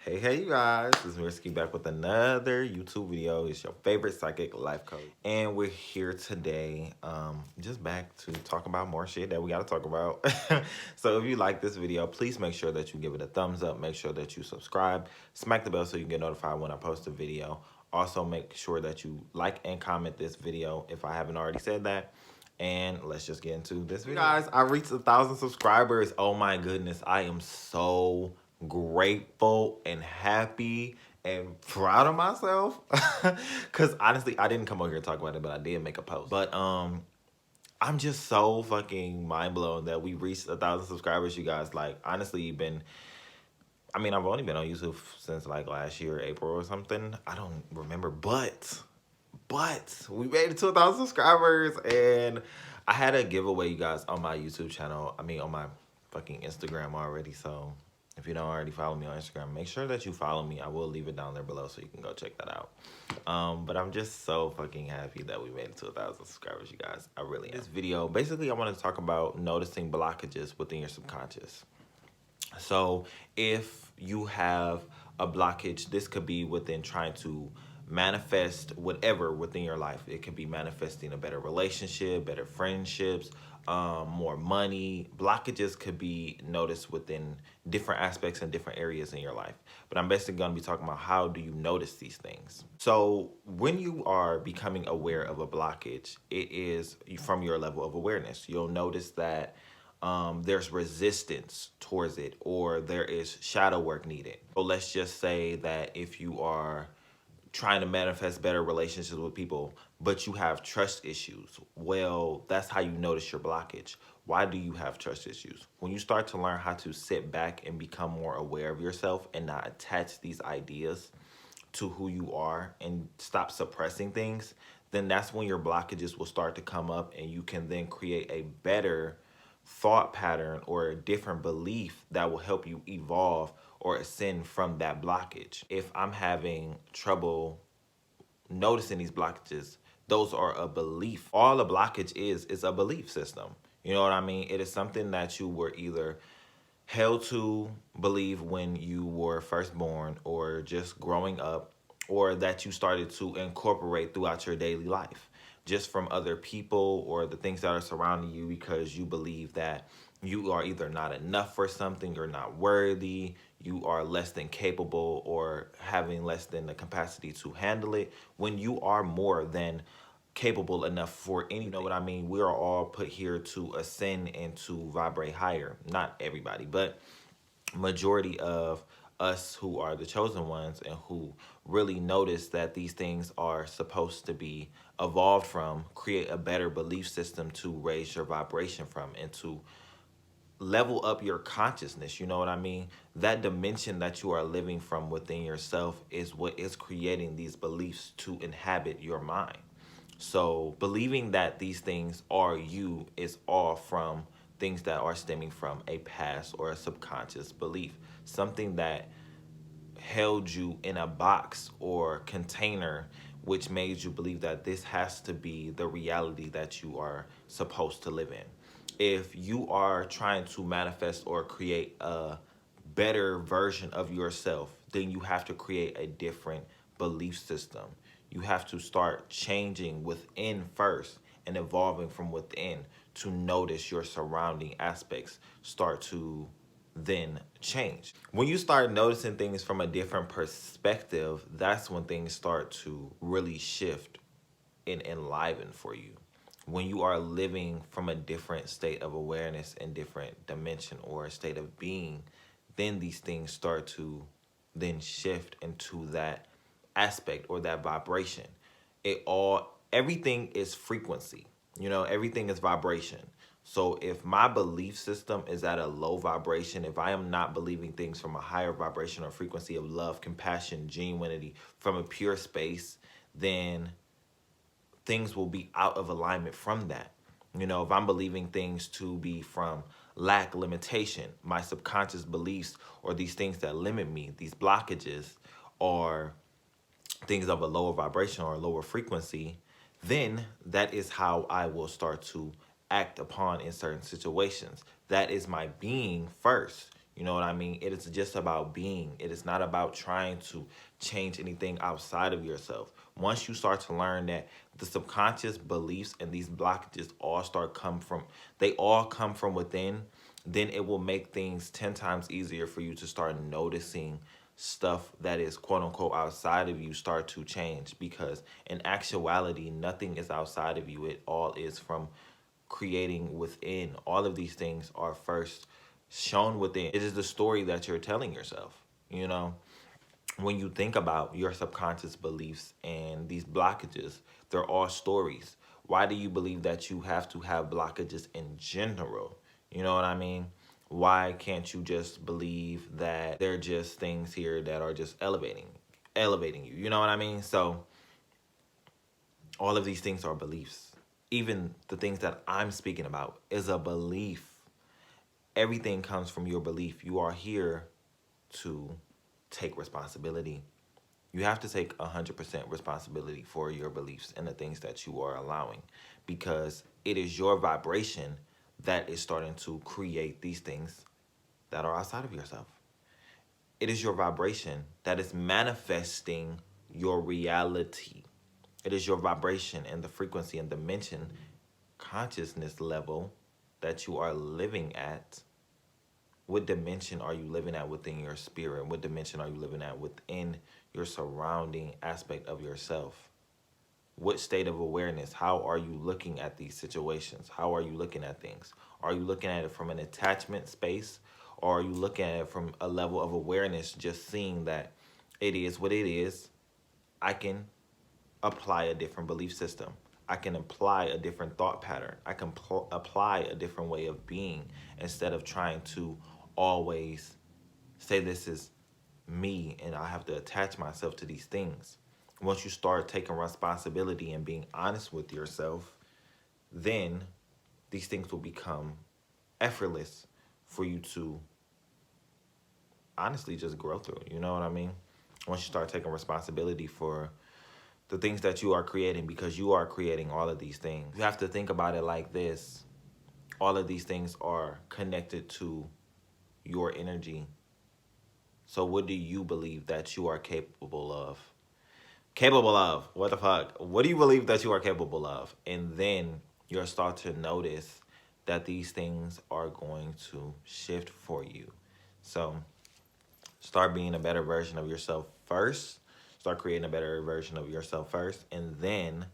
Hey, you guys, this is Risky back with another YouTube video. It's your favorite psychic life coach. And we're here today, just back to talk about more shit that we got to talk about. So if you like this video, please make sure that you give it a thumbs up. Make sure that you subscribe. Smack the bell so you can get notified when I post a video. Also, make sure that you like and comment this video if I haven't already said that. And let's just get into this video. Guys, I reached 1,000 subscribers. Oh my goodness, I am so grateful and happy and proud of myself. Because honestly, I didn't come over here to talk about it, but I did make a post. But I'm just so fucking mind blown that we reached 1,000 subscribers, you guys. Like, honestly, I've only been on YouTube since like last year, April or something. I don't remember, but we made it to 1,000 subscribers, and I had a giveaway, you guys, on my YouTube channel. On my fucking Instagram already. So if you don't already follow me on Instagram, make sure that you follow me. I will leave it down there below so you can go check that out. But I'm just so fucking happy that we made it to 1,000 subscribers, you guys. I really am. This video, basically, I want to talk about noticing blockages within your subconscious. So if you have a blockage, this could be within trying to manifest whatever within your life. It could be manifesting a better relationship, better friendships, more money. Blockages could be noticed within different aspects and different areas in your life. But I'm basically going to be talking about how do you notice these things. So when you are becoming aware of a blockage, it is from your level of awareness. You'll notice that there's resistance towards it, or there is shadow work needed. So let's just say that if you are trying to manifest better relationships with people, but you have trust issues, well, that's how you notice your blockage. Why do you have trust issues? When you start to learn how to sit back and become more aware of yourself and not attach these ideas to who you are and stop suppressing things, then that's when your blockages will start to come up, and you can then create a better thought pattern or a different belief that will help you evolve or ascend from that blockage. If I'm having trouble noticing these blockages, those are a belief. All a blockage is a belief system. You know what I mean? It is something that you were either held to believe when you were first born, or just growing up, or that you started to incorporate throughout your daily life, just from other people or the things that are surrounding you, because you believe that you are either not enough for something, you're not worthy, you are less than capable, or having less than the capacity to handle it, when you are more than capable enough for anything. You know what I mean? We are all put here to ascend and to vibrate higher. Not everybody, but majority of us who are the chosen ones and who really notice that these things are supposed to be evolved from, create a better belief system to raise your vibration from and to level up your consciousness. You know what I mean? That dimension that you are living from within yourself is what is creating these beliefs to inhabit your mind. So believing that these things are you is all from things that are stemming from a past or a subconscious belief, something that held you in a box or container, which made you believe that this has to be the reality that you are supposed to live in. If you are trying to manifest or create a better version of yourself, then you have to create a different belief system. You have to start changing within first and evolving from within to notice your surrounding aspects start to then change. When you start noticing things from a different perspective, that's when things start to really shift and enliven for you. When you are living from a different state of awareness and different dimension or state of being, then these things start to then shift into that aspect or that vibration. Everything is frequency. You know, everything is vibration. So if my belief system is at a low vibration, if I am not believing things from a higher vibration or frequency of love, compassion, genuinity, from a pure space, then things will be out of alignment from that. You know, if I'm believing things to be from lack, limitation, my subconscious beliefs, or these things that limit me, these blockages, or things of a lower vibration or a lower frequency, then that is how I will start to act upon in certain situations. That is my being first. You know what I mean? It is just about being. It is not about trying to change anything outside of yourself. Once you start to learn that the subconscious beliefs and these blockages they all come from within, then it will make things 10 times easier for you to start noticing stuff that is quote unquote outside of you start to change, because in actuality nothing is outside of you. It all is from creating within. All of these things are first shown within. It is the story that you're telling yourself. You know, when you think about your subconscious beliefs and these blockages, they're all stories. Why do you believe that you have to have blockages in general? You know what I mean? Why can't you just believe that they're just things here that are just elevating you? You know what I mean? So all of these things are beliefs. Even the things that I'm speaking about is a belief. Everything comes from your belief. You are here to take responsibility. You have to take 100% responsibility for your beliefs and the things that you are allowing, because it is your vibration that is starting to create these things that are outside of yourself. It is your vibration that is manifesting your reality. It is your vibration and the frequency and dimension, consciousness level that you are living at. What dimension are you living at within your spirit? What dimension are you living at within your surrounding aspect of yourself? What state of awareness? How are you looking at these situations? How are you looking at things? Are you looking at it from an attachment space? Or are you looking at it from a level of awareness, just seeing that it is what it is? I can apply a different belief system. I can apply a different thought pattern. I can apply a different way of being, instead of trying to always say this is me and I have to attach myself to these things. Once you start taking responsibility and being honest with yourself, then these things will become effortless for you to honestly just grow through. You know what I mean? Once you start taking responsibility for the things that you are creating, because you are creating all of these things. You have to think about it like this. All of these things are connected to your energy. So what do you believe that you are capable of? Capable of? What the fuck? What do you believe that you are capable of? And then you'll start to notice that these things are going to shift for you. So start being a better version of yourself first. Start creating a better version of yourself first. And then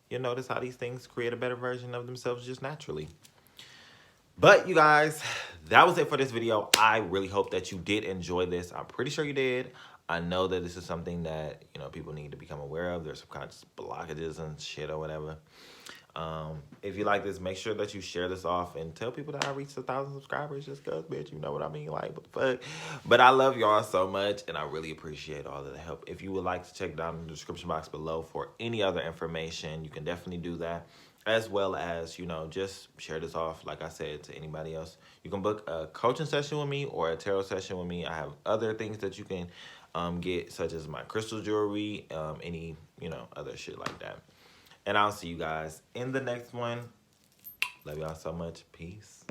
you'll notice how these things create a better version of themselves just naturally. But you guys, that was it for this video. I really hope that you did enjoy this. I'm pretty sure you did. I know that this is something that, you know, people need to become aware of. There's subconscious blockages and shit or whatever. If you like this, make sure that you share this off and tell people that I reached 1,000 subscribers, just cause, bitch, you know what I mean? Like, what the fuck? But I love y'all so much, and I really appreciate all of the help. If you would like to check down in the description box below for any other information, you can definitely do that. As well as, you know, just share this off, like I said, to anybody else. You can book a coaching session with me or a tarot session with me. I have other things that you can get, such as my crystal jewelry, any, you know, other shit like that. And I'll see you guys in the next one. Love y'all so much. Peace.